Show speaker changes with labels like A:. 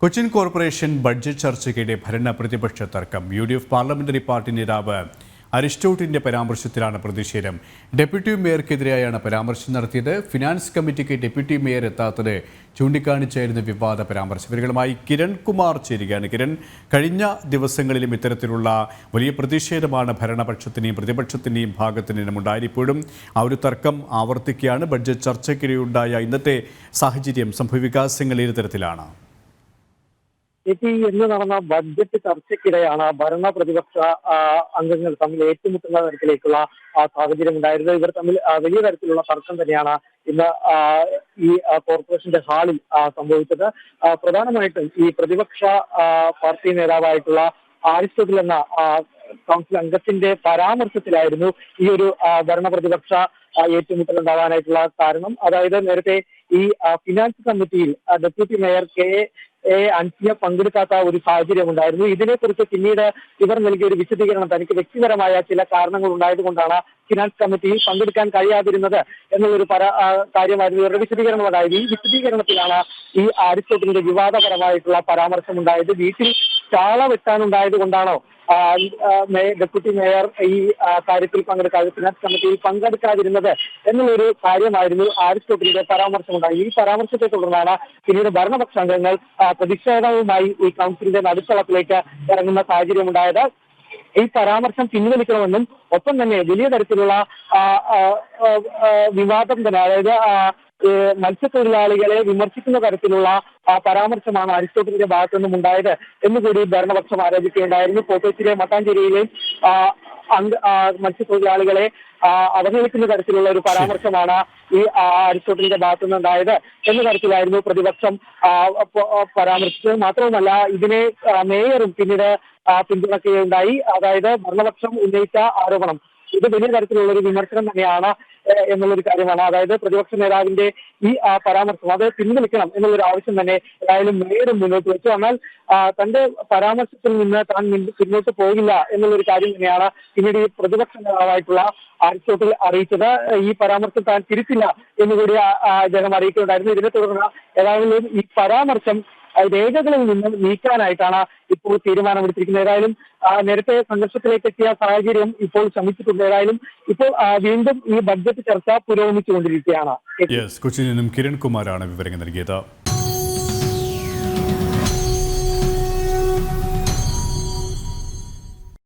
A: Cochin corporation budget ചർച്ചയ്ക്കിടെ ഭരണ പ്രതിപക്ഷ തർക്കം. UDF പാർലമെന്ററി പാർട്ടി നേതാവ് അരിസ്റ്റോട്ടിന്റെ പരാമർശത്തിലാണ് പ്രതിഷേധം. ഡെപ്യൂട്ടി മേയർക്കെതിരെയാണ് പരാമർശം നടത്തിയത്. ഫിനാൻസ് കമ്മിറ്റിക്ക് ഡെപ്യൂട്ടി മേയർ എത്താത്തത് ചൂണ്ടിക്കാണിച്ചായിരുന്നു വിവാദ പരാമർശം. ഇവരുമായി കിരൺ കുമാർ ചേരുകയാണ്. കിരൺ, കഴിഞ്ഞ ദിവസങ്ങളിലും ഇത്തരത്തിലുള്ള വലിയ പ്രതിഷേധമാണ് ഭരണപക്ഷത്തിൻ്റെയും പ്രതിപക്ഷത്തിൻ്റെയും ഭാഗത്തു നിന്നും ഉണ്ടായിരിപ്പോഴും ആ ഒരു തർക്കം ആവർത്തിക്കുകയാണ്. ബഡ്ജറ്റ് ചർച്ചയ്ക്കിടെയുണ്ടായ ഇന്നത്തെ സാഹചര്യം, സംഭവവികാസങ്ങൾ ഏത് തരത്തിലാണ്?
B: ഇന്ന് നടന്ന ബഡ്ജറ്റ് ചർച്ചയ്ക്കിടെയാണ് ഭരണ പ്രതിപക്ഷ അംഗങ്ങൾ തമ്മിൽ ഏറ്റുമുട്ടുന്ന തരത്തിലേക്കുള്ള സാഹചര്യം ഉണ്ടായിരുന്നത്. ഇവർ തമ്മിൽ വലിയ തരത്തിലുള്ള തർക്കം തന്നെയാണ് ഇന്ന് ഈ കോർപ്പറേഷന്റെ ഹാളിൽ സംഭവിച്ചത്. പ്രധാനമായിട്ടും ഈ പ്രതിപക്ഷ പാർട്ടി നേതാവായിട്ടുള്ള അരിസ്റ്റോട്ടിൽ എന്ന കൗൺസിൽ അംഗത്തിന്റെ പരാമർശത്തിലായിരുന്നു ഈ ഒരു ഭരണ പ്രതിപക്ഷ ഏറ്റുമുട്ടൽ ഉണ്ടാകാനായിട്ടുള്ള കാരണം. അതായത് നേരത്തെ ഈ ഫിനാൻസ് കമ്മിറ്റിയിൽ ഡെപ്യൂട്ടി മേയർ അൻസിയ പങ്കെടുക്കാത്ത ഒരു സാഹചര്യം ഉണ്ടായിരുന്നു. ഇതിനെക്കുറിച്ച് പിന്നീട് ഇവർ നൽകിയ ഒരു വിശദീകരണം, തനിക്ക് വ്യക്തിപരമായ ചില കാരണങ്ങൾ ഉണ്ടായതുകൊണ്ടാണ് ഫിനാൻസ് കമ്മിറ്റിയിൽ പങ്കെടുക്കാൻ കഴിയാതിരുന്നത് എന്നുള്ളൊരു കാര്യമായിരുന്നു ഇവരുടെ വിശദീകരണം ഉണ്ടായത്. ഈ വിശദീകരണത്തിലാണ് ഈ അരിസ്റ്റോട്ടിലിന്റെ വിവാദപരമായിട്ടുള്ള പരാമർശം ഉണ്ടായത്. വീട്ടിൽ ചാള വെട്ടാനുണ്ടായത് കൊണ്ടാണോ ഡെപ്യൂട്ടി മേയർ ഈ കാര്യത്തിൽ പങ്കെടുക്കാതെ ഫിനാൻസ് കമ്മിറ്റിയിൽ പങ്കെടുക്കാതിരുന്നത് എന്നുള്ളൊരു കാര്യമായിരുന്നു അരിസ്റ്റോട്ടിലിന്റെ പരാമർശമുണ്ടായി. ഈ പരാമർശത്തെ തുടർന്നാണ് പിന്നീട് ഭരണപക്ഷ അംഗങ്ങൾ പ്രതിഷേധവുമായി ഈ കൗൺസിലിന്റെ നടുത്തളത്തിലേക്ക് ഇറങ്ങുന്ന സാഹചര്യം ഉണ്ടായത്. ഈ പരാമർശം പിൻവലിക്കണമെന്നും ഒപ്പം തന്നെ വലിയ തരത്തിലുള്ള വിവാദം തന്നെ, അതായത് മത്സ്യത്തൊഴിലാളികളെ വിമർശിക്കുന്ന തരത്തിലുള്ള പരാമർശമാണ് അരിസ്റ്റോട്ടിലിന്റെ ഭാഗത്തു നിന്നും ഉണ്ടായത് എന്നുകൂടി ഭരണപക്ഷം ആരോപിക്കുകയുണ്ടായിരുന്നു. കോട്ടയത്തിലെ മട്ടാഞ്ചേരിയിലെ മത്സ്യത്തൊഴിലാളികളെ അവഹേളിക്കുന്ന തരത്തിലുള്ള ഒരു പരാമർശമാണ് ഈ അരിസ്റ്റോട്ടിലിന്റെ ഭാഗത്തു നിന്നുണ്ടായത് എന്ന തരത്തിലായിരുന്നു പ്രതിപക്ഷം പരാമർശിച്ചത്. മാത്രവുമല്ല, ഇതിനെ മേയറും പിന്നീട് പിന്തുണയ്ക്കുകയുണ്ടായി. അതായത് ഭരണപക്ഷം ഉന്നയിച്ച ആരോപണം ഇത് വലിയ തരത്തിലുള്ള ഒരു വിമർശനം തന്നെയാണ് എന്നുള്ളൊരു കാര്യമാണ്. അതായത് പ്രതിപക്ഷ നേതാവിന്റെ ഈ പരാമർശം അത് പിൻവലിക്കണം എന്നുള്ളൊരു ആവശ്യം തന്നെ ഏതായാലും മേയറും മുന്നോട്ട് വെച്ചു. എന്നാൽ തന്റെ പരാമർശത്തിൽ നിന്ന് താൻ പിന്നോട്ട് പോകില്ല എന്നുള്ളൊരു കാര്യം തന്നെയാണ് പിന്നീട് ഈ പ്രതിപക്ഷ നേതാവായിട്ടുള്ള അരിസ്റ്റോട്ടിൽ അറിയിച്ചത്. ഈ പരാമർശം താൻ തിരുത്തില്ല എന്നുകൂടി അദ്ദേഹം അറിയിക്കുകയുണ്ടായിരുന്നു. ഇതിനെ തുടർന്ന് ഏതായാലും ഈ പരാമർശം രേഖകളിൽ നിന്നും നീക്കാനായിട്ടാണ് ഇപ്പോൾ തീരുമാനമെടുത്തിരിക്കുന്നത്. ഏതായാലും നേരത്തെ സംഘർഷത്തിലേക്ക് എത്തിയ സാഹചര്യം ഇപ്പോൾ ശമിച്ചിട്ടുണ്ട്. ഏതായാലും ഇപ്പോൾ വീണ്ടും ഈ ബഡ്ജറ്റ് ചർച്ച പുരോഗമിച്ചുകൊണ്ടിരിക്കുകയാണ്.
A: കൊച്ചിയിൽ നിന്നും കിരൺ കുമാറാണ് വിവരങ്ങൾ നൽകിയത്.